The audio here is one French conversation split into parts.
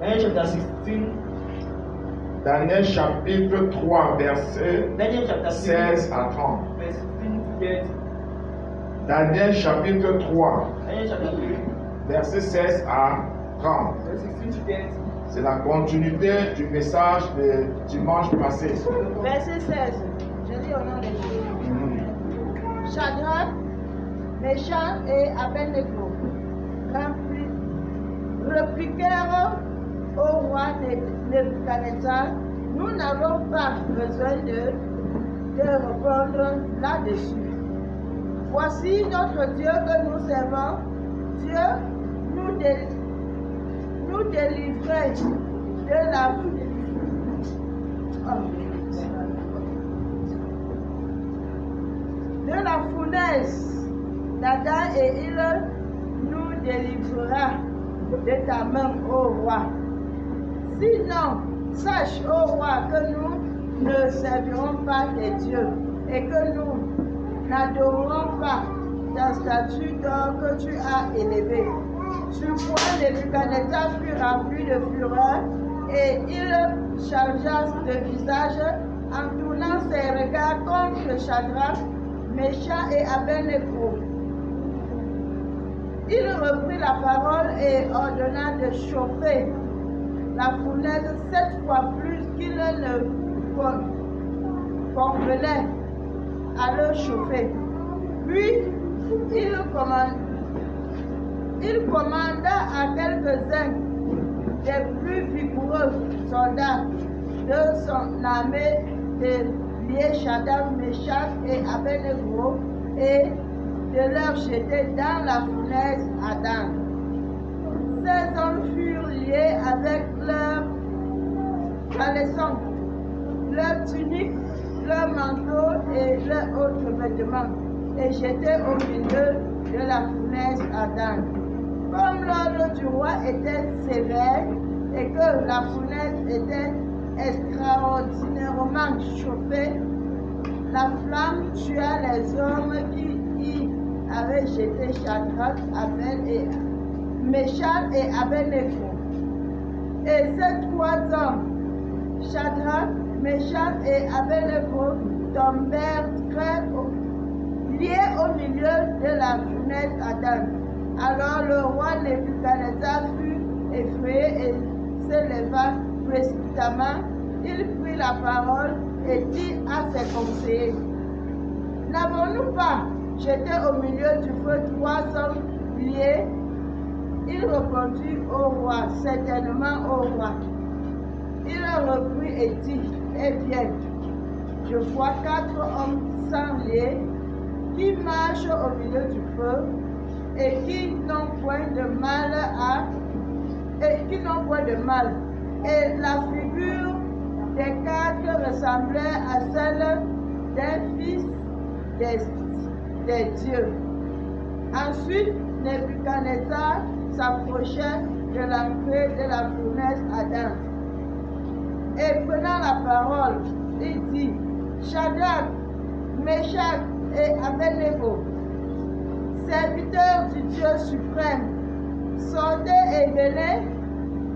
Daniel chapter 16. Daniel chapitre 3, verset Daniel chapter 16 à 30. verse 16 to 30. Daniel chapitre 3, Daniel chapter 3, verset 16 à 30. verse 16 to 30. C'est la continuité du message de dimanche passé. Verset 16. Je lis au nom de Jésus. Shadrach, Meshach et Abednego répliquèrent au roi Nebuchadnezzar, nous n'avons pas besoin de répondre là-dessus. Voici notre Dieu que nous servons. Dieu nous délivrait de la fournaise d'Adam et il nous délivrera de ta main, ô roi. Sinon, sache, ô roi, que nous ne servirons pas tes dieux et que nous n'adorerons pas ta statue d'or que tu as élevée. Sur quoi Nebuchadnezzar fut rempli de fureur et il changea de visage en tournant ses regards contre Shadrach, Meshach et Abednego. Il reprit la parole et ordonna de chauffer la fournaise 7 fois plus qu'il ne convenait à le chauffer. Puis il commanda à quelques-uns des plus vigoureux soldats de son armée de lier Shadrach, Meshach et Abednego et de leur jeter dans la fournaise ardente. Ces hommes furent liés avec leurs caleçons, leurs tuniques, leurs manteaux et leurs autres vêtements et jetés au milieu de la fournaise ardente. Comme l'ordre du roi était sévère et que la fournaise était extraordinairement chauffée, la flamme tua les hommes qui y avaient jeté Shadrach, Meshach et Abednego. Et ces 3 hommes, Shadrach, Meshach et Abednego, tombèrent liés au milieu de la fournaise ardente. Alors le roi Nebuchadnezzar fut effrayé et se leva précipitamment. Il prit la parole et dit à ses conseillers, n'avons-nous pas jeté au milieu du feu 3 hommes liés? Il répondit au roi, certainement au roi. Il reprit et dit, eh bien, je vois 4 hommes sans liés qui marchent au milieu du feu et qui n'ont point de mal Et la figure des 4 ressemblait à celle d'un fils des dieux. Ensuite, Nebuchadnezzar s'approchait de l'entrée de la fournaise ardente. Et prenant la parole, il dit, Shadrach, Meshach et Abednego, serviteurs du Dieu suprême, sortez et venez.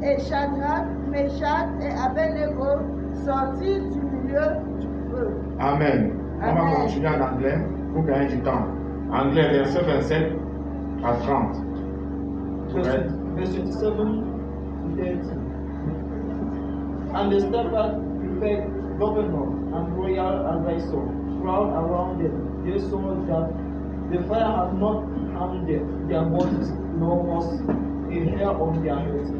Et Shadrach, Meshach et Abednego sortirent du milieu du feu. Amen. On va Amen. continuer en anglais pour gagner du temps. Anglais, verset 27 à 30. Verse 27 to 30. And the steward, prefect, governor, and royal advisor crowd around them. They saw that the fire had not harmed their bodies, nor was a hair on their heads.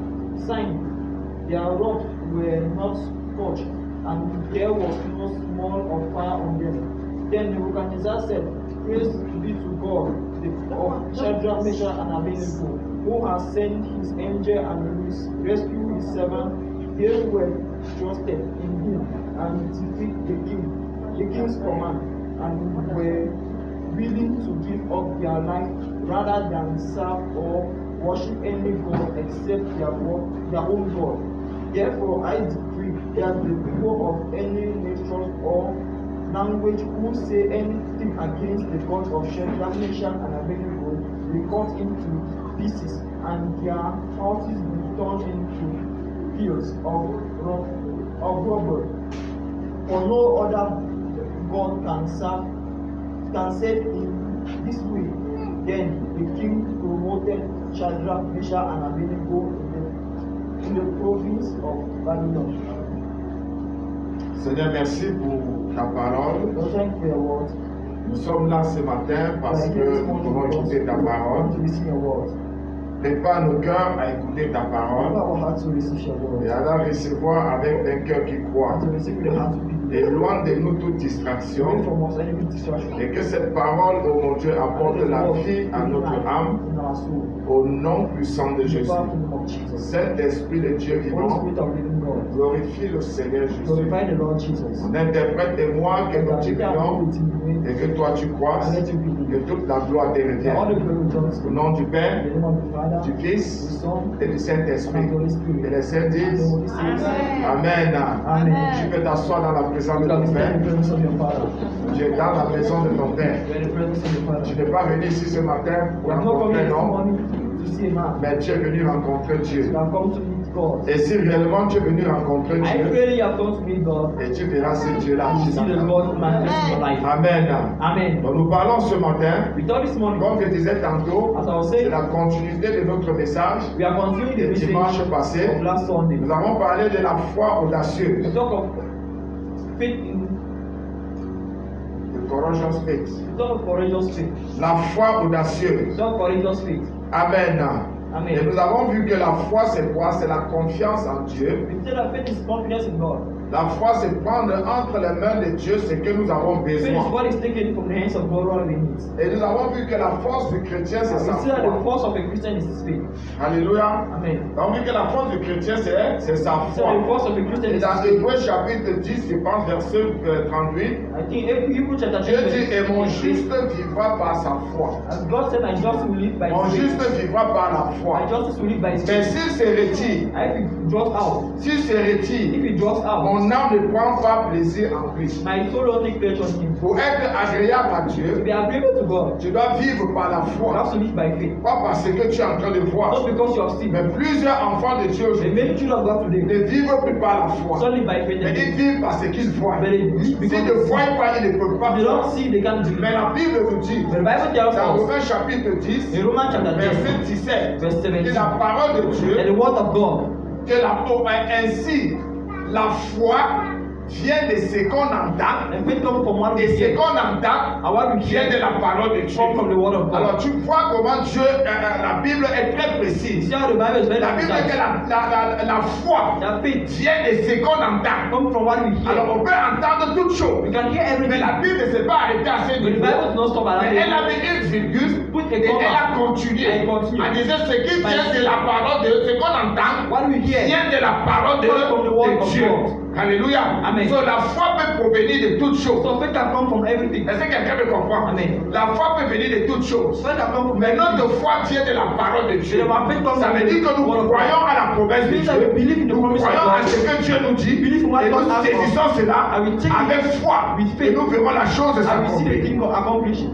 Sign, their robes were not scorched, and there was no smell of fire on them. Then Nebuchadnezzar said, Praise be to God, of Shadrach, Meshach, and Abednego, who has sent his angel and rescued his servant. They were trusted in him and defeated the king's command, and were willing to give up their life rather than serve or worship any god except their own God. Therefore, I decree that the people of any nation or language who say anything against the God of Shadrach, Meshach, and Abednego be cut into pieces, and their houses be turned into fields of rubber. For no other God can save in this way. Then the king promoted Shadrach, Meshach, and Abednego in the province of Babylon. Seigneur, merci pour ta parole. Lord, thank you for your word. Nous sommes là ce matin parce We are que here this nous morning pouvons because écouter ta we want parole. to listen your word. Prépare nos cœurs à écouter ta Prepare parole our hearts to receive your et word. à la recevoir avec un cœur qui croit. And to receive with the heart of people. Et loin de nous toute Away distraction. from us any distraction. Et que cette parole, oh mon Dieu, apporte la vie à notre âme in our soul. au nom puissant de In the Jésus. powerful name of Jesus. Saint-Esprit de Dieu Holy vivant, Spirit of living God. glorifie le Seigneur Jésus. Glorify the Lord Jesus. On interprète et moi que nous te prions et que toi tu crois, And let you que believe. toute la gloire te All the revienne. glory belongs to Au you. nom du In Père, the name of the Father, du the Fils Son, et du Saint-Esprit. and the Holy Spirit. Et les saints And the disent Holy Spirit. Amen. Amen. Tu peux t'asseoir dans la présence de You can ton be Père. in the presence of your Father. Tu es dans la maison de ton Père. You are in the presence of your Tu Father. n'es pas venu ici ce matin You pour have not come rencontrer here un this homme, morning to see a man. mais tu es venu rencontrer Dieu. You have come to meet God. Et si réellement tu es venu rencontrer I Dieu, pray you have come to meet God. et tu verras ce Dieu-là You agir see dans the ta vie. God manifest in your life. Amen. Amen. Donc nous parlons ce matin, We thought this morning, comme je disais tantôt, as I was c'est saying, la continuité de notre message. we are continuing the Le message dimanche passé, of last Sunday. nous avons parlé de la foi We audacieuse, talk of faith in de courageous faith. we talk of courageous faith. La foi We audacieuse. talk of courageous faith. Amen. Amen. Et nous avons vu que la foi, c'est quoi? C'est la confiance en Dieu. We say that faith is confidence in God. La foi, c'est prendre entre les mains de Dieu ce que nous avons Faith is besoin. what is taken from the hands of God what we need. Et nous avons vu que la force du chrétien, c'est We sa see that the foi. force of a Christian is his faith. Alléluia. Amen. Nous avons vu que la force du chrétien, c'est sa We see that the foi. force of a Christian Et is dans his faith. Hébreux chapitre 10, je pense, verset 38, I think Hebrews chapter 10 Dieu dit, et mon verse juste vivra par sa foi. as God said, my justice will live by Mon his juste faith. vivra par la foi. My justice will live by his Mais faith. s'il se retire, And if he draws out, s'il se retire, if he draws out, mon âme ne prend pas plaisir en lui. my soul will take pleasure in him. Pour être agréable à To Dieu, be agreeable to God, tu dois vivre par la you have foi. to live by faith. Pas parce que tu es en train de voir. Not because you have seen. Mais plusieurs enfants de Dieu The aujourd'hui many children of God today ne vivent plus par la don't foi. live by faith Mais ils anymore. vivent parce qu'ils voient. But they live S'ils because ne voient pas, ils ne peuvent pas they don't voir. see, they can't believe. Mais la Bible nous dit, But the Bible tells dans us Romains chapitre 10, in Romans chapter 10, verset 17, verse que 17, la parole de that the Dieu, word of God, que ainsi la foi vient de ce qu'on entend, and faith comes from what we et ce hear, qu'on entend and what we vient de hear la parole de Dieu. come from the word of Alors God. tu vois comment Dieu, la Bible est très You précise. see how the Bible is very La Bible dit que precise. la foi That faith vient de ce qu'on entend. comes from what we Alors hear. on peut entendre toutes choses, We can hear mais everything, la Bible ne s'est pas arrêtée à ce but the niveau. Bible does not stop at that Mais elle a level. mis une virgule Put a et elle a comma continué and continue. à dire ce qui vient de la parole de ce qu'on entend What we hear vient de la parole comes from the word de of Dieu. God. Alléluia. Amen. So, la foi peut provenir de toutes choses. So faith can come from everything. Est-ce que quelqu'un me comprend? Amen. La foi peut venir de toutes choses. Faith can come from Mais everything. notre foi vient de la parole de Dieu. Mais ma faith comes Ça from veut dire que nous the word of croyons God. à la promesse de It means that we Dieu. believe in the Nous promise of croyons à God. ce que Dieu nous dit. Believe in what Et nous God has for us. saisissons cela And we take it avec foi. with faith. Et nous verrons la chose And we see the s'accomplir. thing accomplished.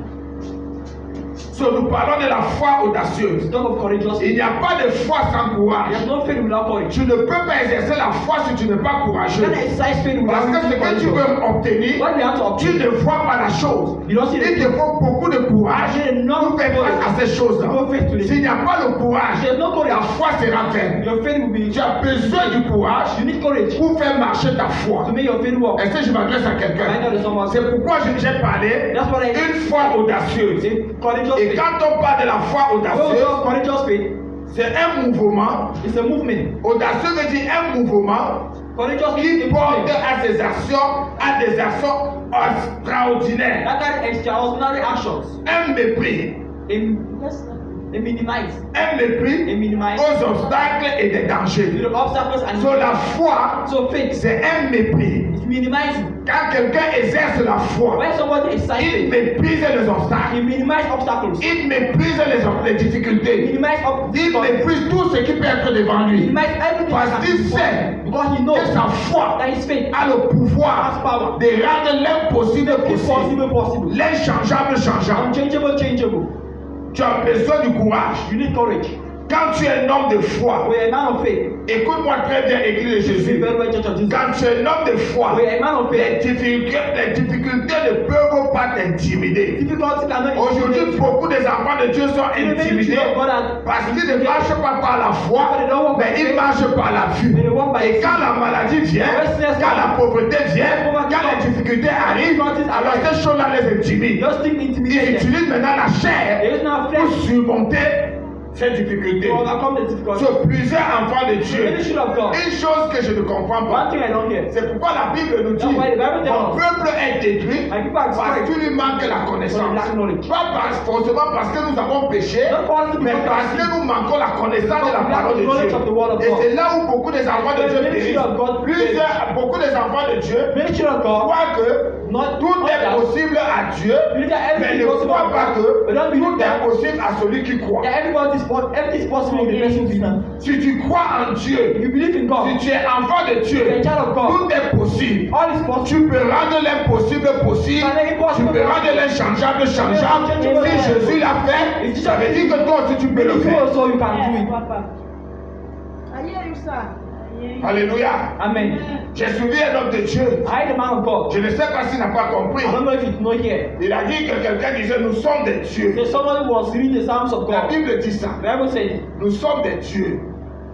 So, nous parlons de la foi audacieuse. We talk of courageous Il faith. n'y a pas de foi sans courage. There's no faith without courage. Tu ne peux pas exercer la foi si tu n'es pas You courageux. can't exercise faith Parce without que ce being que tu courageous. veux obtenir, What we have to tu obtain, ne vois pas la chose. you don't see the Il te faut beaucoup de courage pour faire face à ces choses-là. Go face to S'il it. n'y a pas le courage, There's no la courage. foi sera vaine. Your faith will be. Tu as besoin du courage You need courage pour faire marcher ta foi. to make your faith work. Est-ce que je m'adresse à quelqu'un? I know someone. C'est pourquoi j'ai parlé That's what I. d'une foi audacieuse. Courageous Et faith. quand on parle de la foi When we audacieuse, talk courageous faith, c'est un mouvement. it's a movement. Audacieux veut dire un mouvement Courageous qui faith is a porte movement à des actions extraordinaires. that carry extraordinary actions. Un mépris. They minimize. Un mépris They minimize aux obstacles et des dangers. the obstacles and So la foi, so faith c'est un mépris. is minimizing. Quand quelqu'un exerce la foi, When somebody il excited, méprise les he obstacles. minimize obstacles. Il méprise les difficultés. Minimize Il méprise tout ce qui peut être devant lui. minimize everything Parce that qu'il can be sait done. Because he knows que sa foi that his faith a le pouvoir has power. de rendre l'impossible possible. Impossible. L'inchangeable changeable. Unchangeable, changeable. Tu as besoin du courage. You need courage. Quand tu es un homme de foi, we are a man of faith. écoute-moi très bien, Église de You Jésus. very well, Church of Jesus. Quand tu es un homme de foi, We are a man of les faith. difficultés ne peuvent pas t'intimider. Difficulty cannot Aujourd'hui, beaucoup des enfants de Dieu sont intimidés parce qu'ils ne marchent pas par la foi, mais ils marchent par la vue. Et quand la maladie vient, quand la pauvreté vient, quand les difficultés arrivent, alors ces choses-là les intimident. Those things Ils intimidate them. utilisent maintenant la chair There is now pour flesh surmonter ces difficultés. to overcome the difficulty. Sur plusieurs enfants de The Dieu, ministry of God. une chose que je ne comprends pas, One thing I don't get. c'est pourquoi la Bible nous dit That's why the Bible tells mon us. peuple est détruit My people are parce destroyed. qu'il lui manque la For connaissance. lack of knowledge. Pas forcément parce que nous avons péché, Not false mais because parce que nous manquons la connaissance de la Because we lack parole de the knowledge of the word of Dieu. Et God. c'est là où beaucoup des enfants de The Dieu ministry of God périssent. Beaucoup des enfants de Dieu Ministry of God. croient que Not tout not est that. possible à Dieu, Believe that mais everything ne is possible croient to pas God. que But don't believe tout est that. possible à celui qui croit. That everything is possible in the person who believes. Si tu crois en Dieu, You believe in God. si tu es enfant de Dieu, You're a child of God. tout est possible. All is Tu possible. peux rendre l'impossible possible. Tu peux rendre l'inchangeable changeable. Si Jésus l'a fait, ça veut dire que toi aussi tu peux le You faire. also you can do it. I hear you, sir. Alléluia. Amen. J'ai suivi un homme de Dieu. I am the man of God. Je ne sais pas s'il n'a pas compris. I don't know if it's not here. Il a dit que quelqu'un disait nous sommes des dieux. There's someone who was reading the Psalms of La God. Bible dit ça. The Bible said, Nous sommes des dieux.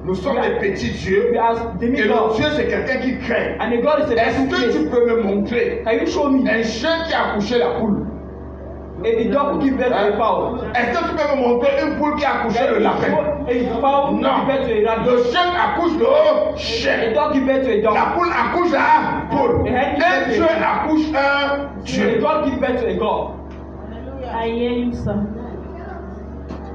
Nous sommes des petits dieux. we are Et le demigods. Dieu c'est quelqu'un qui craint. And the God is a Est-ce person que tu who peux me montrer Can you show me un chien qui a accouché la poule? a dog who give birth to a fowl? Est-ce que tu peux me montrer une poule qui a accouché le lapin? A fowl who Non. give birth to a rabbit. Le chien accouche le A chien. dog give birth to a La dog. poule accouche la poule. Un Dieu accouche un A Dieu. God give birth to a God. I hear you, sir.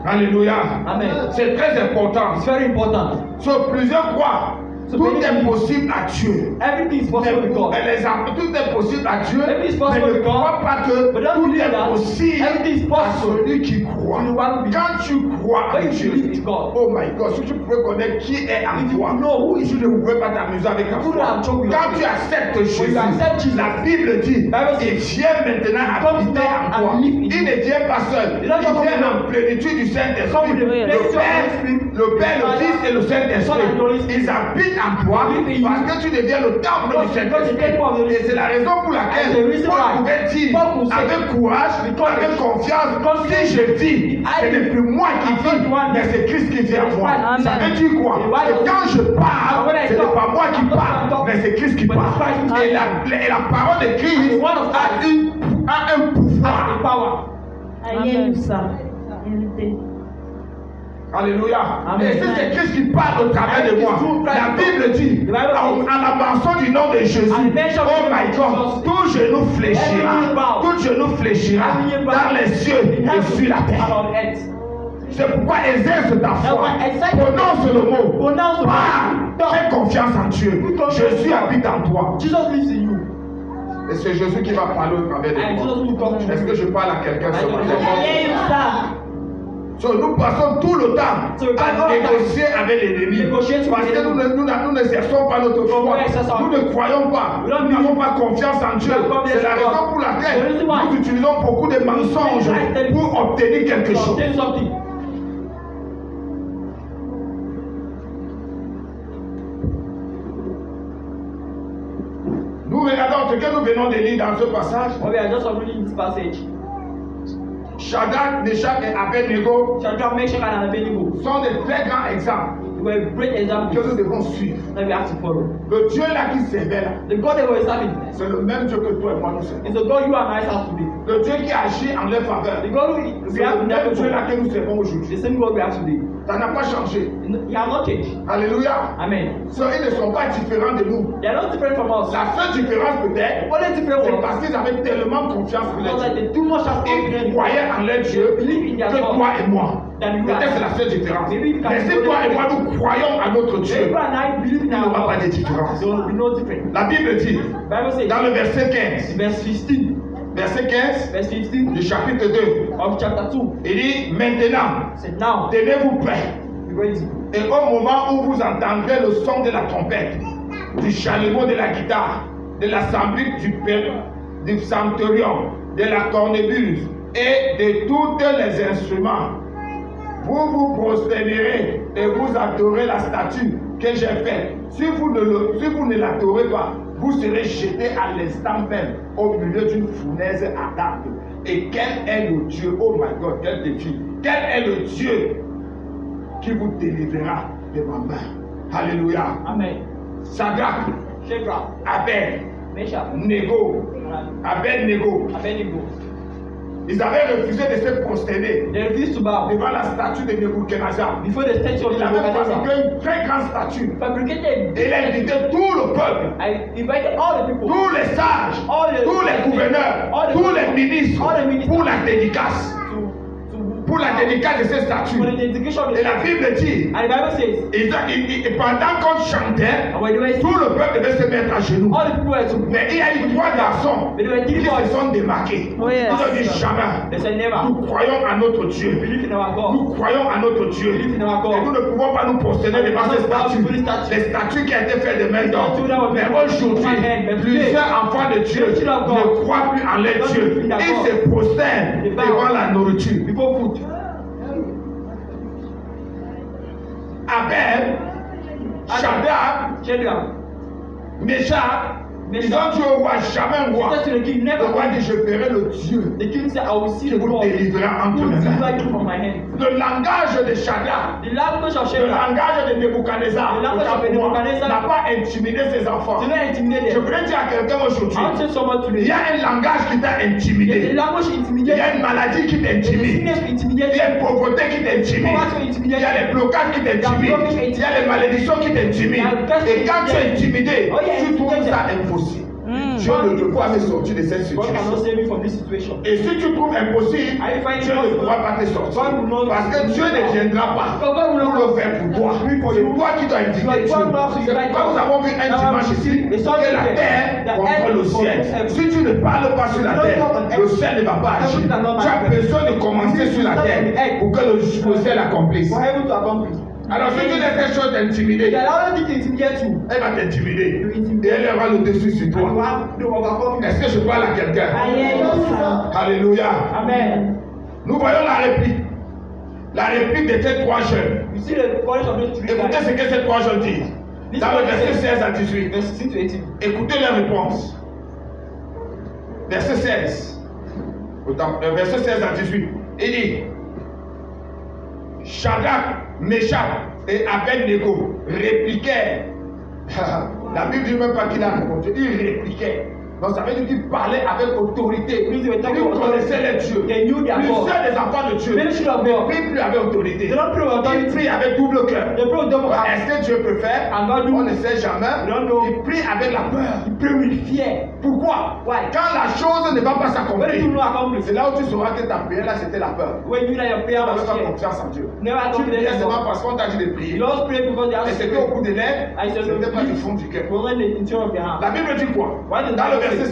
Alléluia. Amen. C'est très important. It's very important. Sur plusieurs croient. Tout est possible à Dieu. Everything is Mais possible with pour God. les enfants, tout est possible à Dieu. Everything is Mais possible ne with God. crois pas que But don't tout believe est that. possible Everything is à possible. celui qui croit. To the one who believes. Quand tu crois en When you Dieu, believe in God. oh my God, si tu pouvais connaître qui est en If you toi, know who is tu ne pouvais pas t'amuser avec la You foi. don't have trouble with Quand it. tu acceptes Jésus, you accept Jesus, la Bible dit, Bible says, il vient maintenant comes habiter down en and toi. live in Il you. ne vient pas seul, Il il doesn't come vient alone. en plénitude du Saint-Esprit. Come with the Le plenitude of the Père, Spirit. le Père, le Fils et le Son and the Saint-Esprit, Holy Spirit. ils habitent en toi Live in you. parce que tu deviens le temple du Because the Saint-Esprit. temple of the Et c'est la raison pour And the laquelle reason Paul why pouvait dire Paul could say, avec courage, because avec confiance, because si je vis, ce n'est plus moi qui I'm not vis, the one mais c'est Christ qui vit en moi. Amen. Ça veut dire quoi? Et voilà. Que quand je parle, When I ce n'est talk, pas moi qui I'm not parle, talking. mais c'est Christ qui But parle. it's Christ who Et speaks. la parole de Christ And the word of a un Has the pouvoir. power. I hear you, sir. Everything. Alléluia. Amen. Et si c'est Christ qui parle au travers de moi, la Bible dit, à la mention du nom de Jésus, oh my God, tout genou fléchira, tout genou fléchira dans les cieux et sur la And terre. on earth. C'est pourquoi exerce ta foi, prononce le mot, Pronounce the parle, fais confiance en Dieu. Jésus habite en toi. Jesus lives in you. Et c'est Jésus qui va parler au travers de And Jesus moi. will come to Est-ce you. que je parle à quelqu'un ce I matin? I hear you, sir. So, nous passons tout le temps So we pass à all the time. négocier avec l'ennemi. Negotiate with Parce que the enemy. nous n'exerçons pas notre foi. we exercise our Nous ne croyons pas. We don't Nous n'avons pas confiance en Dieu. We don't have C'est la confidence in raison God. pour The laquelle reason why. nous utilisons beaucoup de mensonges pour obtenir quelque So chose. tell you something. Nous regardons ce que nous venons de lire dans ce passage. Well, we are just reading this passage. Shadrach, Meshach et Abednego Shadrach, Meshach, and Abednego sont des très grands exemples were great que examples nous devons suivre. that we have to follow. Le Dieu là qui servait là, The God they were serving c'est le même Dieu que toi et moi nous servons. is the God you and I serve today. Le Dieu qui agit en leur faveur. The God we C'est have le in même that Dieu là people. que nous servons aujourd'hui. The same God we have today. Ça n'a pas changé. He has not changed. Alléluia. Amen. So, ils ne sont pas différents de nous. They are not different from us. La seule différence peut-être, Only different c'est from us parce qu'ils avaient tellement confiance en leur because Dieu. they do much as Ils croyaient en leur Dieu que toi et moi. Peut-être c'est la seule différence. Mais si toi et moi nous croyons à notre If Dieu, you and I believe in il n'y our aura pas de God, différence. there will be no difference. La Bible dit, Bible says dans le verset 15, verse 15, verset 15 du 15 chapitre 2, of chapter 2 il dit, maintenant, said now tenez-vous prêts. be ready. Et au moment où vous entendrez le son de la trompette, du chalumeau de la guitare, de la sambrique du psalterion, de la cornemuse et de tous les instruments, vous vous prosternerez et vous adorez la statue que j'ai faite. Si vous ne l'adorez pas, vous serez jeté à l'instant même au milieu d'une fournaise ardente. Et quel est le Dieu, oh my God, quel défi, quel est le Dieu qui vous délivrera de ma main? Alléluia. Amen. Shadrach, Shadrach, Abednego. Ils avaient refusé de se prosterner devant la statue de Nebuchadnezzar. Before the statue of Il avait Nebuchadnezzar, fabriqué une très grande statue. fabricated. Et il a invité tout le peuple, I invited all the people, tous les sages, tous les gouverneurs, tous les ministres pour la dédicace. Pour la dédicace de ces statues. for the dedication of the Et la Bible dit, And the Bible says, et pendant qu'on chantait, and when they were tout le peuple devait se mettre à genoux. all the people were to Mais il y a eu 3 garçons But there were qui 3 boys. se sont démarqués. Oh, yes. Ils ont dit jamais. They said never. Nous croyons à notre We Dieu. believe in our God. Nous croyons à notre Dieu. We believe in our Et nous God. ne pouvons pas nous prosterner devant ces statues. Les statues qui ont été faites de main d'homme. Mais aujourd'hui, plusieurs enfants de Dieu ne croient plus en leur Dieu. Ils se prosternent devant la nourriture. Before food. Abel, Shadrach, Shadrach, Meshach, ils ont dit au roi, jamais roi. said to the king, Le never. roi dit, je verrai le Dieu The king said, I will see qui the vous God délivrera who entre will mes deliver mains. you from my hand. Le langage de Shadrach, The language of le Shadrach langage de Nebuchadnezzar, The language of Nebuchadnezzar n'a pas intimidé ses enfants. did not intimidate Je them. voudrais dire à quelqu'un aujourd'hui, I want to say someone il today. y a un langage qui t'a There's a intimidé. language Il y intimidate. a une maladie qui There's a t'intimide. sickness Il intimidate. y a une pauvreté qui t'intimide. Il y a les blocages qui t'intimident. Il y a les malédictions qui t'intimident. Et quand tu es intimidé, tu trouves ça impossible. Dieu ne peut pas me sortir de cette God cannot situation. save me from this situation. Et si tu trouves impossible, Dieu ne pourra pas te sortir. Parce que Dieu ne viendra pas pour le faire pour toi. C'est toi qui dois indiquer Dieu. C'est pourquoi nous avons vu un dimanche ici que la terre contre le ciel. Si tu ne parles pas sur la terre, le ciel ne va pas agir. Tu as besoin de commencer sur la terre pour que le ciel accomplisse. For heaven to accomplish. Alors si tu laisses quelque chose t'intimider, The other thing to intimidate you. elle va t'intimider. Et elle aura le dessus sur You toi. have to overcome. Est-ce que je parle à quelqu'un? Alléluia. Amen. Nous voyons la réplique. La réplique de ces 3 jeunes. You see the courage of those 3 Écoutez ce guys. que ces 3 jeunes disent. Dans le verset 16 à 18. Verse 16 to 18. Écoutez leur réponse. Verset 16. Verset 16 à 18. Il dit, Shadrach, Meshach et Abednego répliquèrent. La Bible ne dit même pas qu'il a répondu. Ils répliquaient. Donc ça veut dire qu'ils parlaient avec autorité. Ils connaissaient les dieux. Plusieurs des enfants de Dieu ne prient plus avec autorité. Ils prient avec double cœur. Est-ce que Dieu peut faire? On ne sait jamais. Ils prient avec la peur. Pourquoi? Quand la chose ne va pas s'accomplir, c'est là où tu sauras que ta prière là c'était la peur. Tu n'avais pas confiance en Dieu. Tu priais seulement parce qu'on t'a dit de prier. Et c'était au bout des lèvres, c'était pas du fond du cœur. La Bible dit quoi? Dans le verset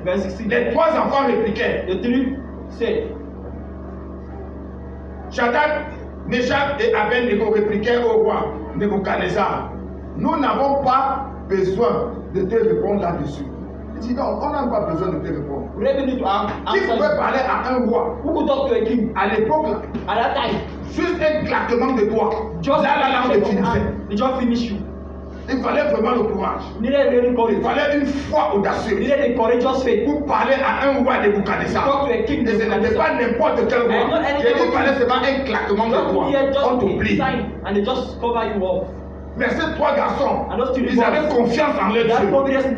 16, les 3 enfants répliquaient. The 3 said, Shadrach, Meshach et Abednego répliquèrent au roi Nebuchadnezzar. Nous n'avons pas besoin de te répondre là-dessus. Il dit non, on n'a pas besoin de te répondre. we don't need to Qui answer. pouvait parler à un roi Who could talk to a king à l'époque là, at that time? juste un claquement de doigts? Just Là, la langue from finissait. hand. They just finish you. Il fallait vraiment le courage. You needed really Il courage. fallait une foi You audacieuse needed a courageous faith. pour parler à un roi Nebuchadnezzar. Talk to a king. Et ce n'était pas n'importe quel roi. J'ai dit qu'il fallait seulement un claquement de doigts. Here just On a t'oublie. sign and they just cover you up. Mais ces 3 garçons, And those 2 ils avaient confiance en leur Dieu.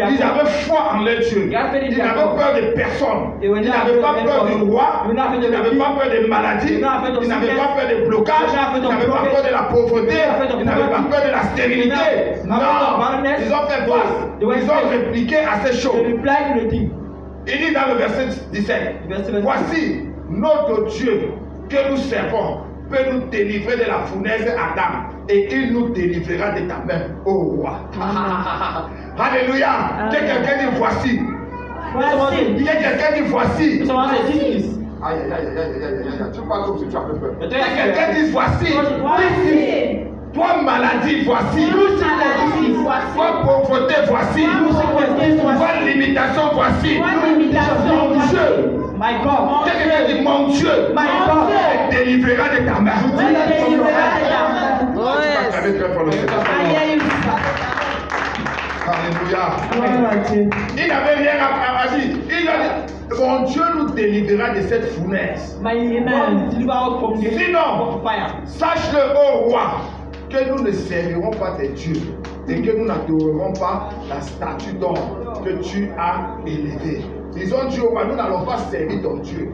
Ils avaient foi en leur Dieu. Ils n'avaient peur de personne. Ils n'avaient pas peur du roi. Ils n'avaient pas peur des maladies. Ils n'avaient pas peur des blocages. Ils n'avaient pas peur de la pauvreté. Ils n'avaient pas peur de la stérilité. Non, ils ont fait face. Ils ont répliqué à ces They choses. replied to the king. Il dit dans le verset 17, voici notre Dieu que nous servons peut nous délivrer de la fournaise Adam et il nous délivrera de ta main, ô roi. Alléluia. Que quelqu'un dit voici. Que quelqu'un dit voici. Someone said, this is. Aïe, aïe, aïe, aïe, aïe, aïe, aïe. Tu parles comme si tu avais peur. Mais Que quelqu'un dise voici. Toi maladie, voici. Toi pauvreté, voici. Toi limitation, voici. Ton Dieu My God. Quelqu'un dit, mon Dieu, My God. me délivrera de ta main. Me délivrera de ta main. Tu vas taper très fort le Seigneur. Alléluia. Il n'avait rien à dire. Il a dit, mon Dieu nous délivrera de cette fournaise. Sinon, sache-le, ô roi, que nous ne servirons pas tes dieux et que nous n'adorerons pas la statue d'or que tu as élevée. Ils ont dit au roi, nous n'allons pas servir ton Dieu.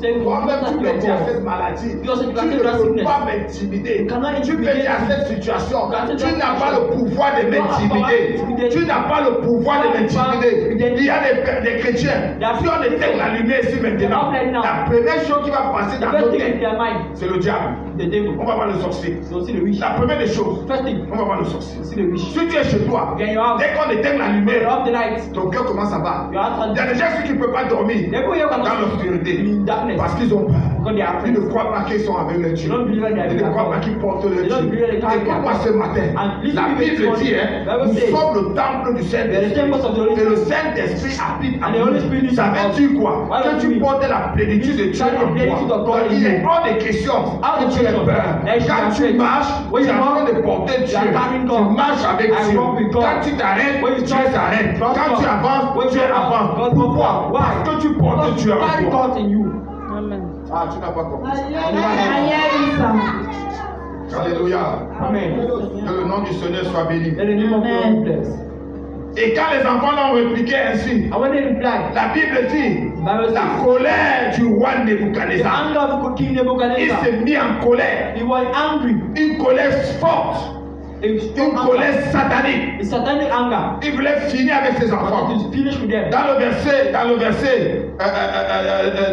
Toi-même, tu me dis à cette maladie, tu ne peux pas m'intimider. Tu me dis à cette situation, tu n'as pas le pouvoir de m'intimider. Tu n'as pas le pouvoir de m'intimider. Il y a des chrétiens, si on éteint la lumière ici maintenant, la première chose qui va passer dans notre tête, c'est le diable. On va voir le sorcier. La première des choses, on va voir le sorcier. Si tu es chez toi, dès qu'on éteint la lumière, ton cœur commence à battre. Il y a des gens qui ne peuvent pas dormir dans l'obscurité. Parce qu'ils ont peur. Ils ne croient pas qu'ils sont avec le Dieu. Ils ne croient pas qu'ils portent le Dieu. Écoute-moi ce matin. La Bible dit, nous sommes le temple du Saint-Esprit. Et le Saint-Esprit habite en nous. Ça veut dire quoi? Que tu portes la plénitude de Dieu en toi. Il est hors de question que tu aies peur. Quand tu marches, tu es en train de porter Dieu. Tu marches avec Dieu. Quand tu t'arrêtes, tu t'arrêtes. Quand tu avances, tu avances. Pourquoi? Parce que tu portes Dieu en toi. Ah, tu n'as pas compris. Alléluia. Amen. Que le nom du Seigneur soit béni. Let the name of the Lord bless. Et quand les enfants l'ont répliqué ainsi, And when they replied, la Bible dit, Bible says, la colère du roi the Nebuchadnezzar, anger of King il Nebuchadnezzar, s'est mis en colère, he was angry. une colère forte, A strong une anger. colère satanique. A satanic anger. Il voulait finir avec ses enfants. He wanted to finish with them. Dans le verset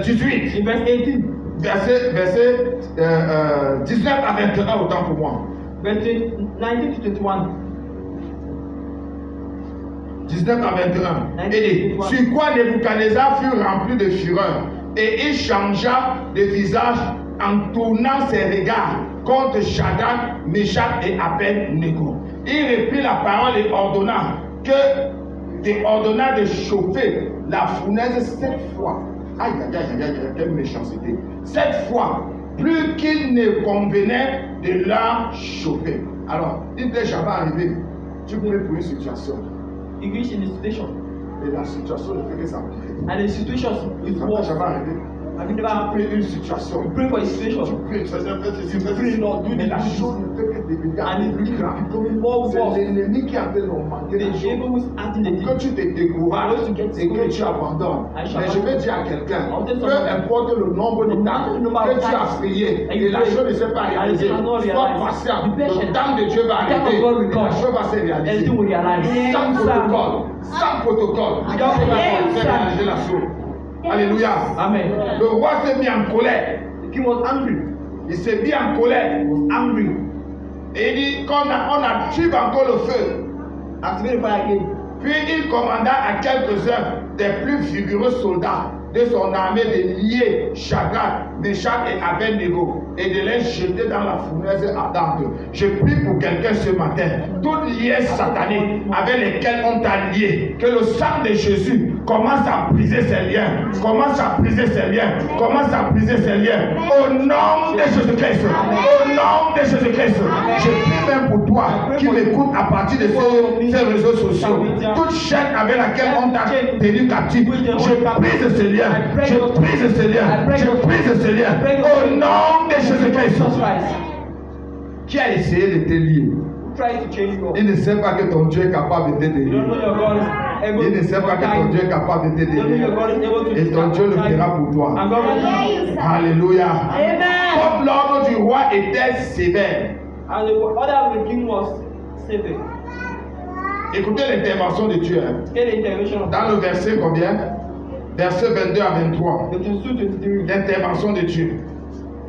18, In verse 18, verset 19 à 21, autant pour moi. verse 19 to 21. 19 à 21. Et dit, sur quoi Nebuchadnezzar fut rempli de fureur, et il changea de visage en tournant ses regards contre Shadrach, Meshach et Abed-Nego. Il reprit la parole et ordonna de chauffer la fournaise 7 fois. Aïe, aïe, aïe, aïe, aïe, quelle méchanceté. 7 fois, plus qu'il ne convenait de la chauffer. Alors, il est jamais arrivé. Tu pries pour une situation. He reached in the situation. Et la situation ne fait que s'empirer. And the situation is Ça ne va worse. jamais arriver. Have you never Tu happened? pries une situation. You pray for a Tu situation. pries, fais ceci, fais pray, ceci. Lord, do Mais this. la chose ne fait que devenir And plus it's grave. becoming more C'est worse. l'ennemi qui est en train d'augmenter The la chose. devil who's acting the Que devil. tu te décourages To get et que tu abandonnes. I shall Mais je not. vais dire à quelqu'un, I'll tell peu someone. importe le nombre de temps No matter que tu as times. prié And et you la pray. chose ne s'est pas And réalisée, it has not sois realized. patient. Be patient. Le temps de Dieu va The time arriver of God will et la come. chose va se réaliser. Everything will realize. Sans protocole. Sans protocole. Without protocol. C'est réaliser la chose. Alléluia. Amen. Le roi s'est mis en colère. The king was angry. Il s'est mis en colère. He was angry. Et il dit qu'on active encore le feu. Activate the fire again. Puis il commanda à quelques-uns des plus vigoureux soldats de son armée de lier Shadrach, Meshach et Abed-Nego et de les jeter dans la fournaise ardente. Je prie pour quelqu'un ce matin, toutes liens sataniques avec lesquels on t'a lié, que le sang de Jésus commence à briser ces liens, commence à briser ces liens, commence à briser ces liens. Au nom de Jésus-Christ, au nom de Jésus-Christ, je prie même pour toi qui m'écoute à partir de ces réseaux sociaux, toute chaîne avec laquelle on t'a tenu captif, je brise ces liens, je brise ces liens, je brise ces liens, au nom de Jésus-Christ. Qui a essayé de te lier? Try to change your. Il ne sait pas que ton Dieu est capable de te You don't know délivrer. your God is able Il ne sait pas que ton Dieu est capable de te You don't know your délivrer. God is able to Et ton Dieu le fera pour toi. And God will do it. Alléluia. Amen. Comme l'ordre du roi était sévère. And the order of the king was severe. Écoutez l'intervention de Dieu. Get the intervention of Dans le verset combien? Verset 22 à 23. the 22-23. L'intervention de Dieu.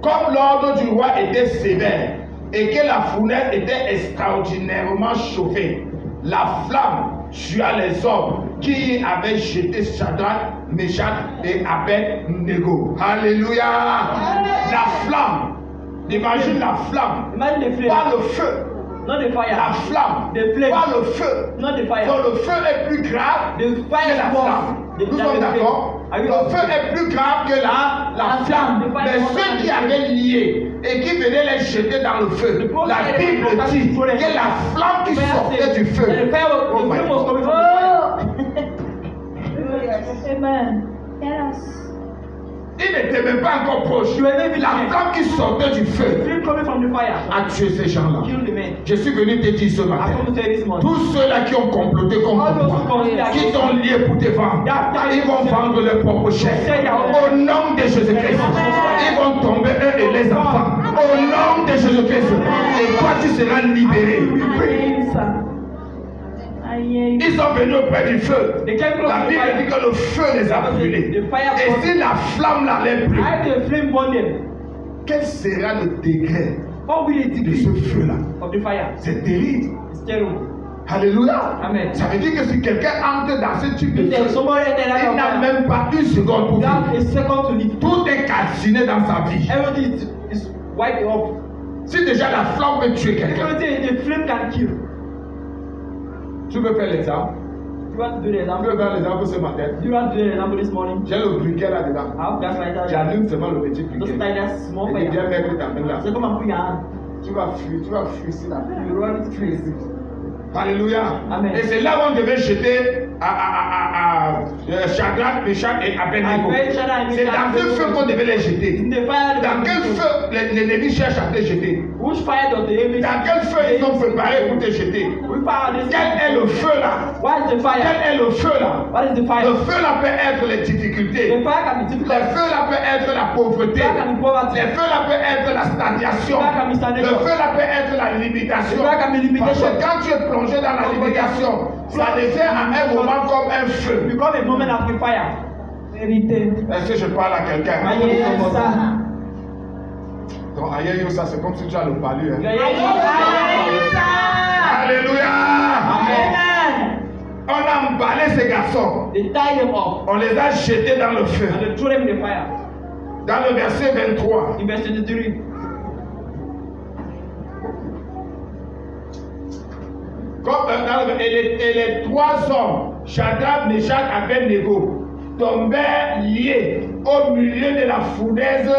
Comme l'ordre du roi était sévère et que la fournaise était extraordinairement chauffée, la flamme tua les hommes qui avaient jeté Shadrach, Meshach et Abed-Nego. Alléluia. La flamme. Imagine la flamme. Imagine the flame. Pas le feu. Not the fire. La flamme. The flame. Pas le feu. Not the fire. Donc le feu est plus grave The que fire la is flamme. worse. Nous sommes d'accord? Are you Le feu est plus grave que la flamme. The fire Mais is more ceux qui than the avaient lié et qui venaient les jeter dans le feu, la Bible dit que la flamme qui sortait du feu. The fire was, Oh the my flame was God. coming from the fire. Amen. Yes. Il n'était même pas encore proche. You were not even La there. flamme qui sortait du The feu flame coming from the fire. a tué ces gens-là. Kill the man. Je suis venu te dire ce I matin. come to tell you this morning. Tous ceux-là qui ont comploté contre All those who toi, conspire qui t'ont lié pour te vendre, ils vont vendre leur propre chair. Au nom de Jésus-Christ, ils vont tomber eux et les enfants. Au nom de Jésus-Christ. Et toi, tu seras libéré. Ils sont venus auprès du feu. La Bible dit que le feu les a brûlés. Et si la flamme n'allait plus, I the flame burn them. quel sera le degré What will it de degree ce feu-là? of the fire? C'est terrible. It's terrible. Alléluia. Amen. Ça veut dire que si quelqu'un entre dans ce type de If there's feu, somebody enter that il n'a fire, même pas une seconde pour without vivre. a second to live, Tout est calciné dans sa vie. everything is wiped off. Si déjà la flamme peut tuer quelqu'un, Everything the flame can kill. tu veux faire l'exemple? You want to do the Tu example? veux faire l'exemple ce matin? You want to do the example this morning? J'ai le briquet là-dedans. I hope that's like that. J'allume seulement le petit Just briquet. like that small Et il vient fire. mettre ta main là. So come and put your hand. Tu vas fuir ici là. You run it crazy. Alléluia. Amen. Et c'est là où on devait jeter à Shadrach, Meshach et Abednego. C'est dans quel feu qu'on devait les jeter? In the fire. Dans quel feu l'ennemi cherche à te jeter? Which fire does the enemy? Dans quel feu ils sont préparés pour te jeter? Which fire is Quel est le feu là? What is the fire? Quel est le feu là? What is the Le fire? feu là peut être les difficultés. The fire can be Le difficult. feu là peut être la pauvreté. The fire can be poverty. Le feu là peut être la stagnation. The fire can be Le stagnation. feu là peut être la limitation. The fire can be limitation. Parce que quand tu es plongé dans la limitation, ça devient à un moment comme un feu. Become a moment of the fire. Vérité. Est-ce que je parle à quelqu'un? Aïe, ça. Donc, aïe, ça, c'est comme si tu as le palu. Hein? Amen. Alléluia! Amen. On a emballé ces garçons. They tie them off On les a jetés dans le feu. and they throw them in the fire. Dans le verset 23. In verse 23. Et les trois hommes, Shadrach, Meshach, Abednego, tombèrent liés au milieu de la fournaise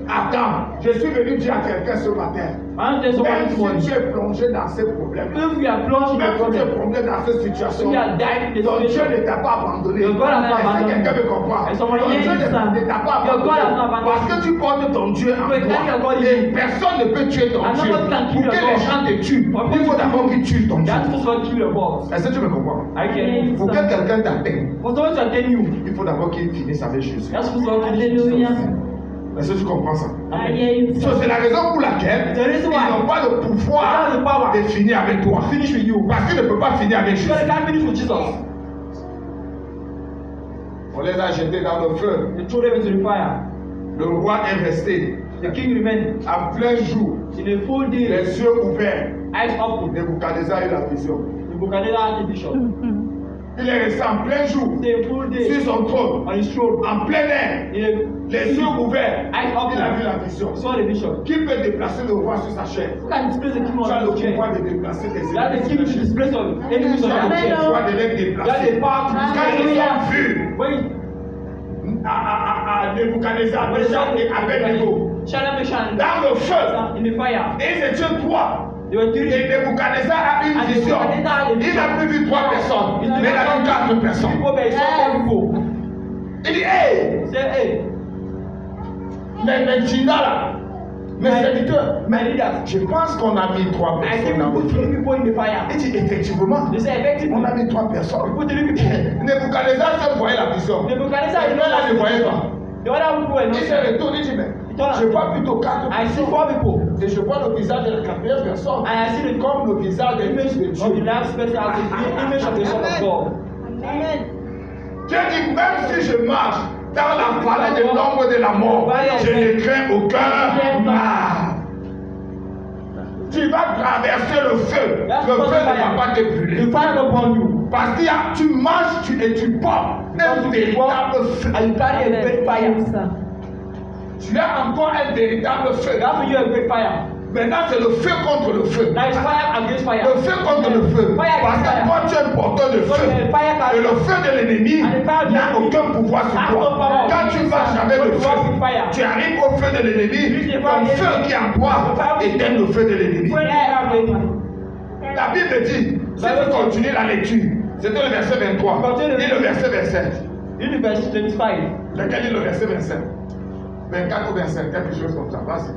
ardente. Je suis venu dire à quelqu'un ce matin, And there's même someone si tu es plongé dans ces problèmes, if we are plunged in même the si tu es problem, plongé dans cette if situation, we are dying in the ton Dieu situation, ne t'a pas abandonné. Your God has not Est-ce que abandoned quelqu'un you. me comprend? And someone Ton Dieu hears that. ne t'a pas Your God has not abandonné. abandoned Parce que you. tu portes ton Dieu en Because toi. your God is Et in you. personne ne peut tuer ton And Dieu. nobody can kill Pour que your les God. gens te tuent, il faut d'abord qu'ils tuent ton Dieu. that first one kill your boss. Est-ce que tu me comprends? I can. Pour que quelqu'un t'atteigne, For someone to attend you, il faut d'abord qu'il finisse avec Jésus. that's first one kill Jesus. Est-ce que tu comprends ça? Amen. So, c'est la raison pour laquelle The reason why. ils n'ont pas le pouvoir They don't have the power. de finir avec toi. Finish with you. Parce qu'ils ne peuvent pas finir avec Jésus. Because they can't finish with Jesus. On les a jetés dans le feu. They throw them into the fire. Le roi est resté The king remained en plein jour, in a full day, les yeux ouverts. eyes open. Nebuchadnezzar a eu la vision. Nebuchadnezzar had a vision. Il est resté en plein jour Say a full day sur son trône, on his throne. en plein air, les yeux ouverts. Eyes Il a vu la open. vision. Saw the vision. Qui peut déplacer le roi sur sa chaise? Who can displace the king Tu as on le his chair? pouvoir de déplacer tes That the ennemis. king should displace on enemies on Tu as your le chair. pouvoir de les That déplacer. the power to Quand displace ils them. ont vu When à Nebuchadnezzar, Meshach et Abednego Shadrach, Meshach, dans le feu, in the fire, et ils étaient trois. they were Et three. Nebuchadnezzar a une And vision. Nebuchadnezzar had a Il vision. n'a plus vu trois personnes, Il mais il a vu quatre personnes. People, but he saw four people. Il dit, hey, Say, hey, mais Gina là, mes serviteurs, my leaders, je pense qu'on a mis trois I think personnes dans we le put three feu. people in the fire. Il dit, effectivement, They say, effectively, on a mis trois we personnes. put three people. Nebuchadnezzar seul voyait la vision. Nebuchadnezzar Et did là, il ne not voyait have pas. the other people were Il not se there. retourne, il dit, mais je vois plutôt quatre I see personnes. four people. Et je vois le visage de la quatrième personne And I see the comme le visage des fils de image of the Dieu. last person as the image of the Son of God. Amen. Dieu dit, même si je marche dans la vallée de l'ombre de la mort, je ne crains aucun mal. Tu vas traverser le feu. Le feu ne va pas te brûler. The fire upon you. Parce que tu marches et tu portes un véritable feu. And you carry a great fire. Tu as encore un véritable feu. That for you a great fire. Maintenant, c'est le feu contre le feu. There is fire against fire. Le feu contre le feu. Fire Parce against que toi, tu es porteur de feu. Et le feu de l'ennemi n'a aucun pouvoir sur toi. Quand tu marches avec le feu, tu arrives au feu de l'ennemi. Ton feu qui est en toi éteint le feu de l'ennemi. La Bible dit, si tu continues la lecture, c'était le verset 23. Et le verset 27. In the verse 25. Lequel est le verset 27? 24 ou 25, quelque chose comme ça. Vas-y.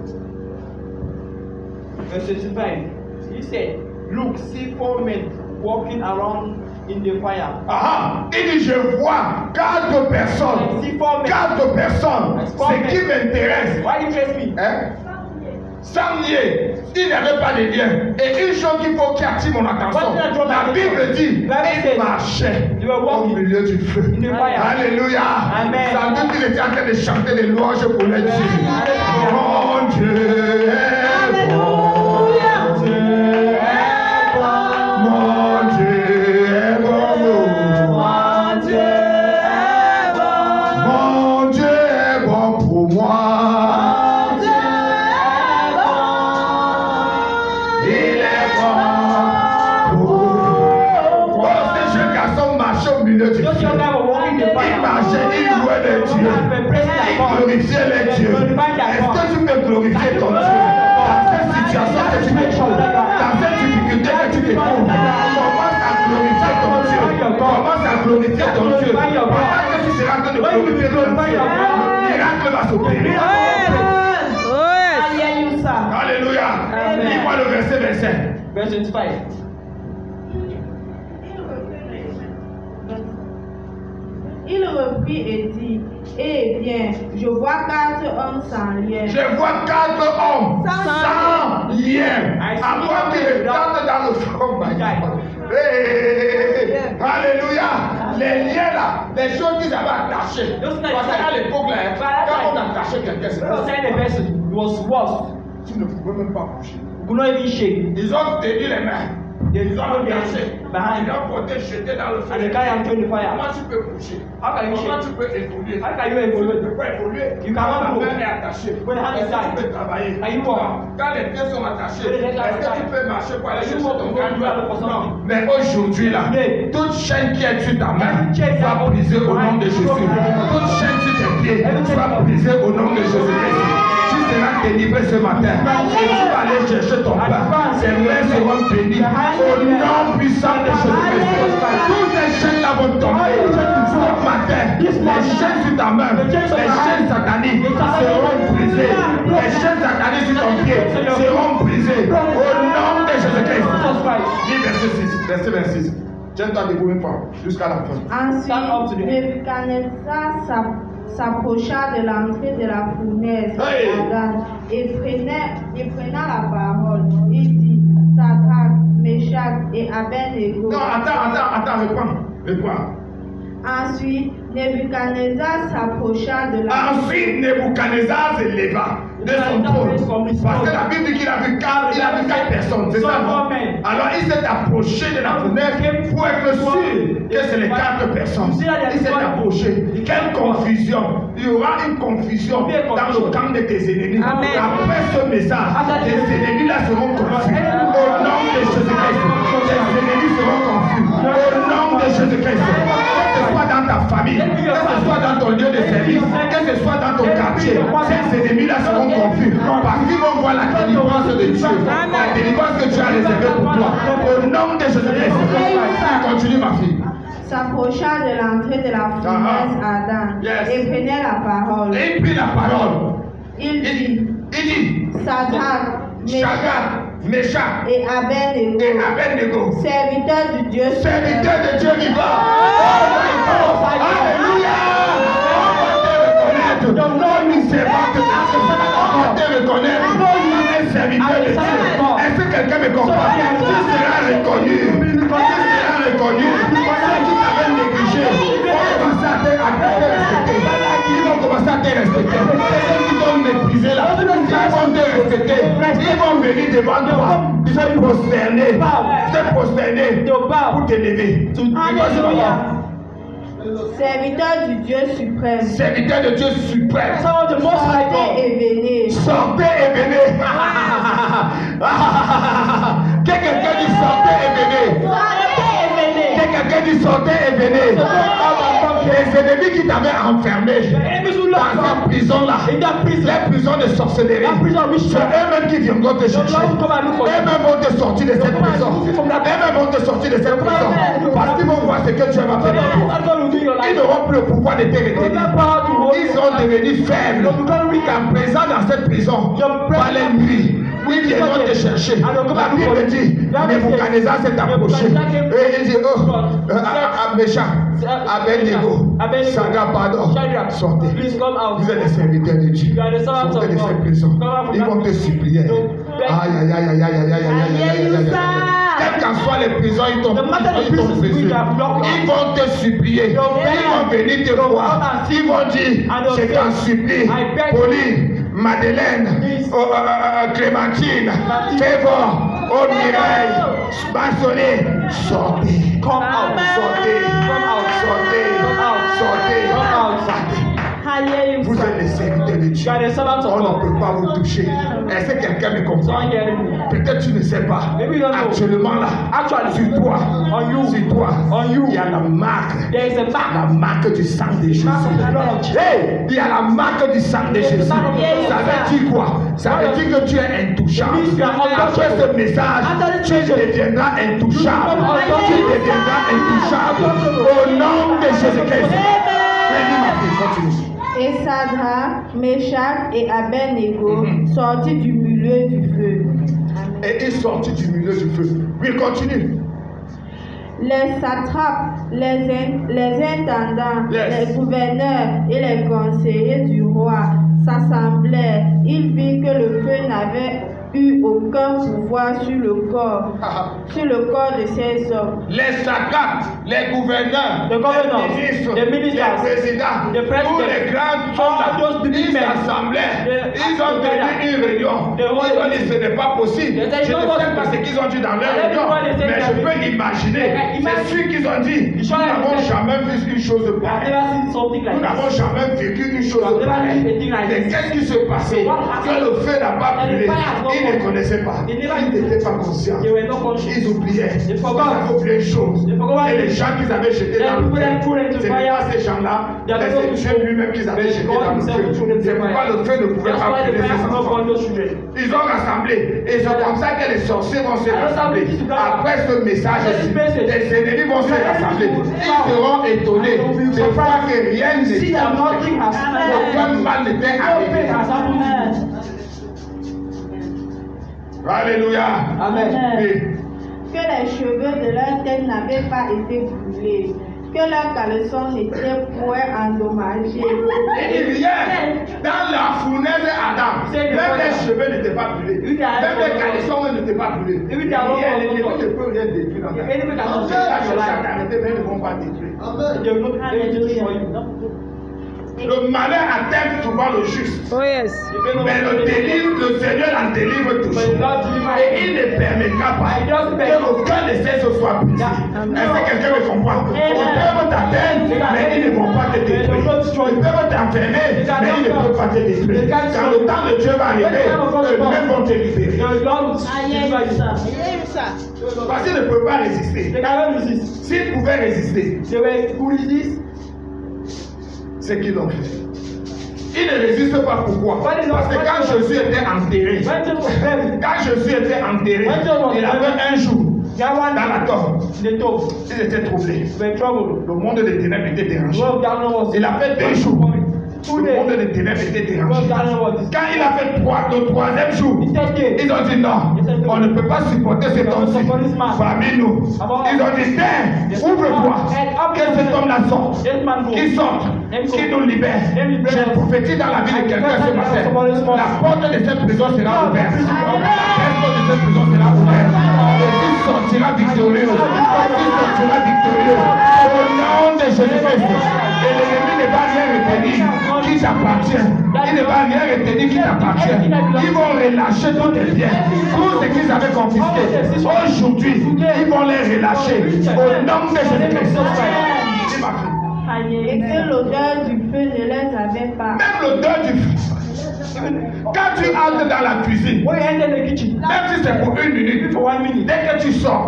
Verse 25. He said, look, see 4 men walking around in the fire. Ah, il dit, je vois 4 personnes. 4 personnes. Ce qui m'intéresse. Why interest me? Hein? Sans lier, il n'y avait pas de lien. Et une chose qu'il faut qui attire mon attention, la Bible dit, il marchait au milieu du feu. Alléluia. Ça veut dire qu'il était en train de chanter des louanges pour les dieux. Mon Dieu est bon. Mon Dieu est bon. Mon Dieu est bon. Mon Dieu est bon pour moi. Il marchait, il louait les dieux, il glorifiait les dieux. Est-ce que tu peux glorifier ton Dieu dans cette situation que tu te trouves, dans cette difficulté que tu te trouves? Commence à glorifier ton Dieu. Commence à glorifier ton Dieu. Pendant que tu seras en train de glorifier ton Dieu, le miracle va s'opérer. Alléluia. Lis-moi le verset 25. Verse 25. Il reprit et dit, eh bien, je vois 4 hommes sans lien. Je vois 4 hommes sans lien. Avant qu'ils rentrent dans le front. Alléluia. Les liens là, les choses qu'ils avaient attachées. Parce qu'à l'époque là, quand on attachait quelqu'un, tu ne pouvais même pas bouger. Ils ont tenu les mains. Ils ont attaché. Ils ont porté, jeté dans le feu. Comment tu peux bouger? Comment tu peux évoluer? Tu ne peux pas évoluer. Quand la main est attachée, est-ce que tu peux travailler? Quand les pieds sont attachés, est-ce que tu peux marcher pour aller chercher ton gagne? Non. Mais aujourd'hui là, toute chaîne qui est sur ta main va briser au nom de Jésus. Toute chaîne sur tes pieds va briser au nom de Jésus-Christ. Tu seras délivré ce matin et tu vas aller chercher ton pain. Tes mains seront bénies au nom puissant de Jésus-Christ. Toutes les chaînes là vont tomber ce matin. Les chaînes sur ta main, les chaînes sataniques seront brisées. Les chaînes sataniques sur ton pied seront brisées au nom de Jésus-Christ. Lis verset 6, verset 26. Tiens-toi debout une fois jusqu'à la fin. Ensuite, Nebuchadnezzar s'approcha de l'entrée de la fournaise et prenant la parole, il dit, Sadrach, Meshach et Abednego. Non, attends, reprends. Ensuite, Nebuchadnezzar s'approcha de la... Ensuite, Nebuchadnezzar se leva de son trône. Parce que la Bible dit qu'il a vu 4 personnes, c'est ça, non? Alors il s'est approché de la fenêtre pour être sûr que c'est les 4 personnes. Il s'est approché. Quelle confusion! Il y aura une confusion dans le camp de tes ennemis. Après ce message, tes ennemis là seront confus. Au nom de Jésus-Christ, tes ennemis seront confus. Au nom de Jésus-Christ. Que ce soit dans ta famille, que ce soit dans ton lieu de service, que ce soit dans ton quartier, ces ennemis-là seront confus. Parce qu'ils vont voir la délivrance de Dieu, la délivrance que tu as réservée pour toi. Au nom de Jésus-Christ. Continue, ma fille. S'approcha de l'entrée de la fournaise ardente et prenait la parole. Et il prit la parole. Il dit, Sadrach, Meshach et Abednego, serviteurs de Dieu vivant. Alléluia. On va te reconnaître. Nous servons on va te reconnaître comme un serviteur de Dieu. Est-ce que quelqu'un me comprend? Tu seras reconnu. Tu seras reconnu. Ceux qui t'avaient négligé vont commencer à te respecter. Ils vont commencer à te respecter. Ceux qui t'ont méprisé là, ils vont te respecter. Ils vont venir devant toi, se prosterner pour t'élever. Serviteur du Dieu suprême. Serviteur de Dieu suprême. Sortez et venez. Sortez et venez. Que quelqu'un dit sortez et venez. Sortez et venez. Que quelqu'un dit sortez et venez. Les ennemis qui t'avaient enfermé dans cette prison-là, les prisons de sorcellerie, c'est eux-mêmes qui viendront te chercher. Eux-mêmes vont te sortir de cette prison. Eux-mêmes vont te sortir de cette prison. Parce qu'ils vont voir ce que tu vas faire pour toi. Ils n'auront plus le pouvoir de te retenir. Ils seront devenus faibles. Qu'en présent dans cette prison, par les nuits, ils viendront te chercher. La Bible dit, Nebuchadnezzar s'est approché. Et il dit, oh, méchant, Abednego, Saga, pardon, sortez. Vous êtes des serviteurs de Dieu. Sortez de cette prison. Ils vont te supplier. Aïe, aïe, aïe, aïe, aïe, aïe, aïe, aïe, aïe, quelles qu'en soient les prisons, ils t'ont précieux. Ils vont te supplier. Ils vont venir te voir. Ils vont dire, je t'en supplie, Pauline, Madeleine, Clémentine, Févor, Mireille, Bassonnet, sortez. Come out, sortez. Come out, sortez. Sortez. Vous êtes les serviteurs de Dieu. On ne peut pas vous toucher. Est-ce que quelqu'un me comprend? Peut-être tu ne sais pas. Actuellement là, sur toi, il y a la marque du sang de Jésus. Hey, il y a la marque du sang de Jésus. Ça veut dire quoi? Ça veut dire que tu es intouchable. Après ce message, tu deviendras intouchable. Tu deviendras intouchable au nom de Jésus-Christ. Et Sadrach, Meshach et Abednego sortis du milieu du feu. Et ils sortis du milieu du feu. Oui, continue. Les satrapes, les intendants, les gouverneurs et les conseillers du roi s'assemblaient. Ils virent que le feu n'avait eu aucun pouvoir sur le corps de ces hommes. Les satrapes, les gouverneurs, les ministres, les présidents, tous les grands hommes, ils s'assemblaient. Ils ont tenu une réunion. Ils ont dit ce n'est pas possible. Je ne sais pas ce qu'ils ont dit dans leur réunion, mais je peux l'imaginer. C'est sûr qu'ils ont dit, nous n'avons jamais vu une chose pareille. Nous n'avons jamais vécu une chose pareille. Mais qu'est-ce qui se passait? Que le feu n'a pas brûlé. Ils ne connaissaient pas. Ils n'étaient pas conscients. Ils oubliaient. Ils avaient oublié une chose. Et les gens qu'ils avaient jetés dans le feu, ce n'est pas ces gens-là, mais c'est Dieu lui-même qu'ils avaient jetés dans le feu. C'est pourquoi le feu ne pouvait pas brûler ces enfants. Ils ont rassemblé. Et c'est comme ça que les sorciers vont se rassembler. Après ce message, les ennemis vont se rassembler. Ils seront étonnés de voir que rien n'était arrivé. Aucun mal n'était arrivé. Alléluia. Amen. Oui. Que les cheveux de leur tête n'avaient pas été brûlés, que leurs caleçons n'étaient point endommagés. Et il vient dans la fournaise Adam. Même les cheveux n'étaient pas brûlés. Même les caleçons n'étaient pas brûlés. Les ennemis ne peuvent rien détruire dans ta vie. Mais ils ne vont pas détruire. Le malheur atteint souvent le juste. Oh yes. Mais le Seigneur en délivre toujours. Et il ne permettra pas qu'aucun de ces eaux soit brisé. Est-ce que quelqu'un me comprend? Ils peuvent t'atteindre, mais ils ne vont pas te détruire. Ils peuvent t'enfermer, mais ils ne peuvent pas te détruire. Quand le temps de Dieu va arriver, eux-mêmes vont te libérer. Parce qu'ils ne peuvent pas résister. S'ils pouvaient résister, c'est qu'ils l'ont fait. Ils ne résistent pas. Pourquoi? Parce que quand Jésus était enterré, il avait un jour dans la tombe. Ils étaient troublés. Le monde des ténèbres était dérangé. Il a fait 2 jours. Le monde des ténèbres était dérangé. Quand il a fait le 3e jour, ils ont dit non, on ne peut pas supporter cet homme-ci parmi nous. Ils ont dit tiens, ouvre-toi, que cet homme-là sorte, qu'il sorte, qu'il nous libère. J'ai prophétisé dans la vie de quelqu'un ce matin. La porte de cette prison sera ouverte. La porte de cette prison sera ouverte. Et il sortira victorieux. Il sortira victorieux. Au nom de Jésus-Christ. Et l'ennemi ne va rien retenir qui t'appartient. Il ne va rien retenir qui t'appartient. Ils vont relâcher tous tes biens. Tout ce qu'ils avaient confisqué. Aujourd'hui, ils vont les relâcher. Au nom de Jésus-Christ. et que l'odeur du feu ne les avait pas. Même l'odeur du feu. Quand tu entres dans la cuisine, même si c'est pour 1 minute, dès que tu sors,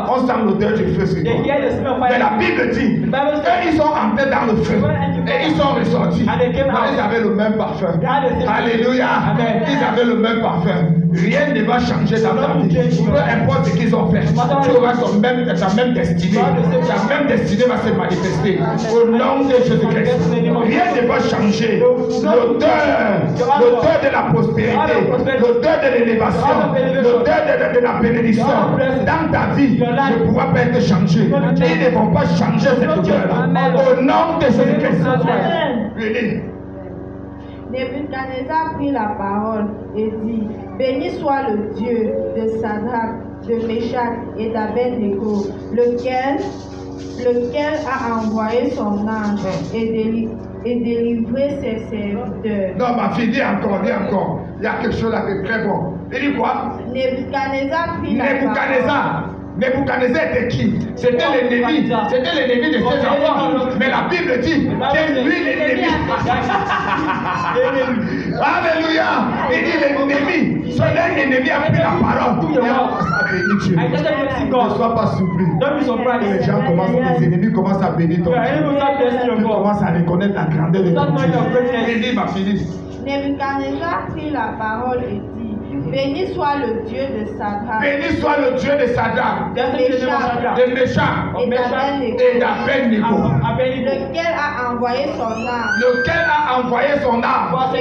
on sent l'odeur du feu sur toi. Mais la Bible dit, eux, ils sont entrés dans le feu et ils sont ressortis. Non, ils avaient le même parfum. Alléluia. Ils avaient le même parfum. Rien ne va changer dans ta vie. Peu importe ce qu'ils ont fait, tu auras ta même destinée. Ta même destinée va se manifester. Au nom de Jésus-Christ. Rien ne va changer. L'odeur de la prospérité, l'odeur de l'élévation, l'odeur de la bénédiction dans ta vie ne pourra pas être changée. Ils ne vont pas changer cette odeur-là. Au nom de Jésus-Christ. Nebuchadnezzar prit la parole et dit, béni soit le Dieu de Sadrach, de Meshach et d'Abednego, lequel a envoyé son ange et délivré ses serviteurs. Non, ma fille, dis encore. Il y a quelque chose là qui est très bon. Il dit quoi? Nebuchadnezzar prit la parole. Nebuchadnezzar était qui? C'était l'ennemi de ses enfants. Mais la Bible dit que lui, l'ennemi. Alléluia. Il dit l'ennemi. Son ennemi a pris la parole. Ne sois pas surpris. Les gens les ennemis commencent à bénir ton Dieu. Tu commences à reconnaître la grandeur de ton Dieu. Il dit, ma fille. Nebuchadnezzar prit la parole et dit, béni soit le Dieu de Sadrach. Béni soit le Dieu de Sadrach, de Meshach et d'Abednego, lequel a envoyé son âme et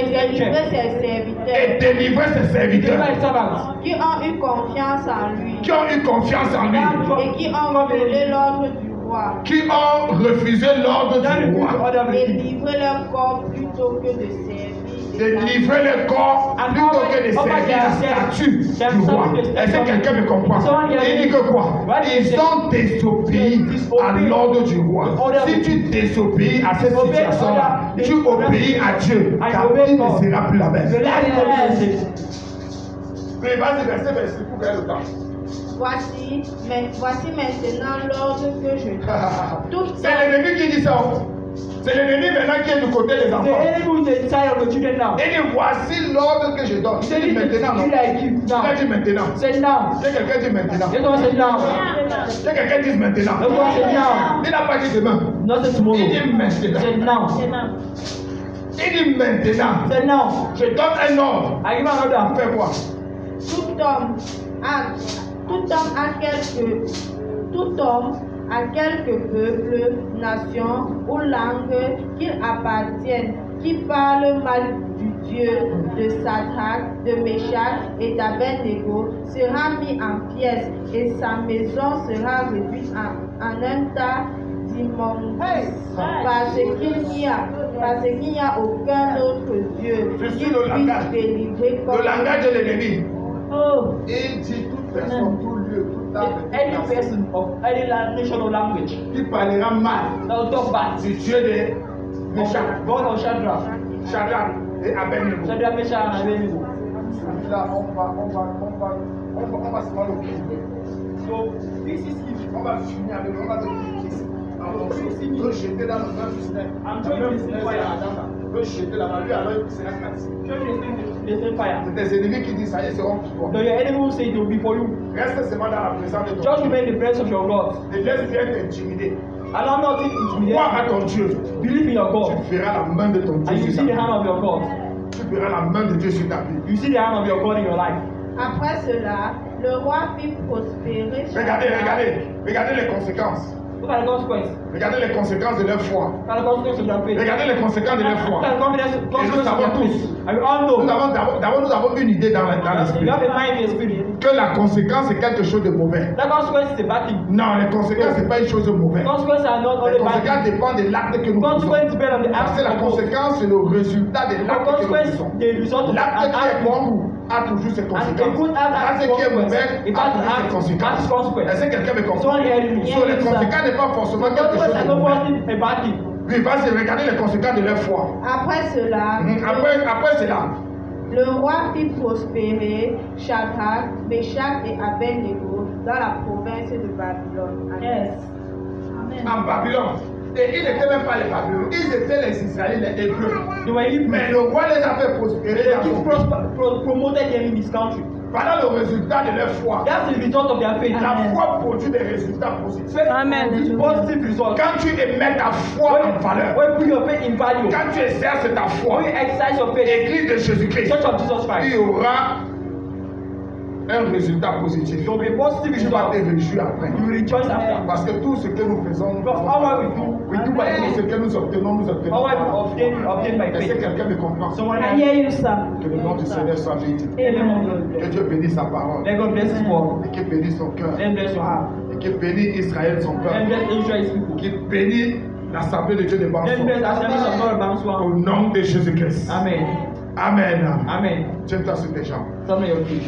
délivré ses serviteurs qui ont eu confiance en lui et qui ont refusé l'ordre du roi et livré leur corps plutôt que de servir. De livrer le corps plutôt que de servir la statue du roi. Est-ce que quelqu'un me comprend? Il dit que quoi? Ils ont désobéi à l'ordre du roi. Si tu désobéis à cette situation-là, tu obéis à Dieu. Ta vie ne sera plus la même. Mais vas-y, verset pour gagner le temps. Voici maintenant l'ordre que je donne. C'est l'ennemi qui dit ça. C'est l'ennemi maintenant qui est du côté des enfants. Il dit voici l'ordre que je donne. Il dit maintenant, non? Quelqu'un dit maintenant. Quelqu'un dit maintenant. Quelqu'un dit maintenant. Il n'a pas dit demain. Il dit maintenant. Il dit maintenant. Je donne un ordre. Fais quoi? Tout homme à quelque peuple, nation ou langue qu'il appartienne, qui parle mal du Dieu de Sadrach, de Meshach et d'Abednego sera mis en pièces et sa maison sera réduite en un tas d'immondices, parce qu'il n'y a aucun autre Dieu qui puisse délivrer comme le langage de l'ennemi. Oh. Il dit toute personne, tout lieu, toute table, any person of any national language qui parlera mal that will talk bad du Dieu de Meshach, God of Shadrach et Abednego. Shadrach, Meshach and Abednego. Là, on va se voir au Christ. So this is it. On va finir avec on va donner Christ. Rejeter dans le même système. I'm trying to see fire. Rejeter là-bas. Lui, alors, il sera cassé. There's fire. C'est tes ennemis qui disent ça, ils seront pour toi. So your enemy will say it will be for you. Reste seulement dans la présence de ton Just Dieu. remain in the presence of your God. Ne laisse rien t'intimider. Allow nothing to Crois intimidate à ton Dieu. you. Believe in your God. Tu verras la main de ton Dieu And you sur see the ta hand vie. of your God. Tu verras la main de Dieu sur ta vie. You see the hand of your God in your life. Après cela, le roi fit prospérer Regardez les conséquences. Look at the consequence. Regardez les conséquences de leur foi. Look at the consequence of their faith. Regardez les conséquences de leur Look foi. at the consequence of their faith. And we all know. Nous avons une idée dans l'esprit. You have a mind in the spirit. Que la conséquence est quelque chose de mauvais. That consequence is a bad thing. Non, les conséquences c'est pas une chose de mauvais. Consequences are not Les only bad conséquences things. dépendent de l'acte que nous faisons. Consequences depend on the Parce que la act. conséquence c'est le résultat de l'acte que nous Consequence faisons. the result of L'acte an qui est act. bon a toujours ses And a conséquences. good act has L'acte qui est mauvais consequences. a toujours ses conséquences. consequences. Est-ce que quelqu'un me comprend? Someone hearing me. So, les conséquences n'est pas forcément quelque chose Consequences are de not mauvais. forcing a bad thing. Oui, vas-y, regardez les conséquences de leur foi. Après cela, Après cela, le roi fit prospérer Shadrach, Meshach et Abednego dans la province de Babylone. Yes. Amen. en Babylone, Et ils n'étaient même pas les Babyloniens, ils étaient les Israéliens, les Hébreux. Mais le roi les a fait prospérer dans son pays. Promoted them in this country. Voilà le résultat de leur foi. That's the result of their faith. La foi produit des résultats positifs. Amen. Positive result. Quand tu mets ta foi en valeur, When you put your faith in value, quand tu exerces ta foi, when you exercise your faith, Église de Jésus-Christ, Church of Jesus il Christ, y aura un résultat positif. there will be a positive Tu vas te result. réjouir après. You will rejoice after. Parce que tout ce que nous faisons, nous Because faisons all par what la we foi. do, we do by Tout ce faith. que nous obtenons, nous obtenons All par la what we foi. obtain by Est-ce que faith. quelqu'un me comprend? Someone I else. hear you, sir. Que le nom du Seigneur soit béni. In the name of the Lord. Que Dieu bénisse sa parole. Let God bless His word. Et qu'il bénisse son cœur. Let bless your heart. Et qu'il bénisse Israël son Let peuple. bless Israel's people. Qu'il bénisse l'Assemblée de Dieu de Let Banson. bless Assembly of God of Au Banswa. nom de Jésus-Christ. Amen. Amen. Amen. Tiens-toi sur tes jambes. Stand on your feet.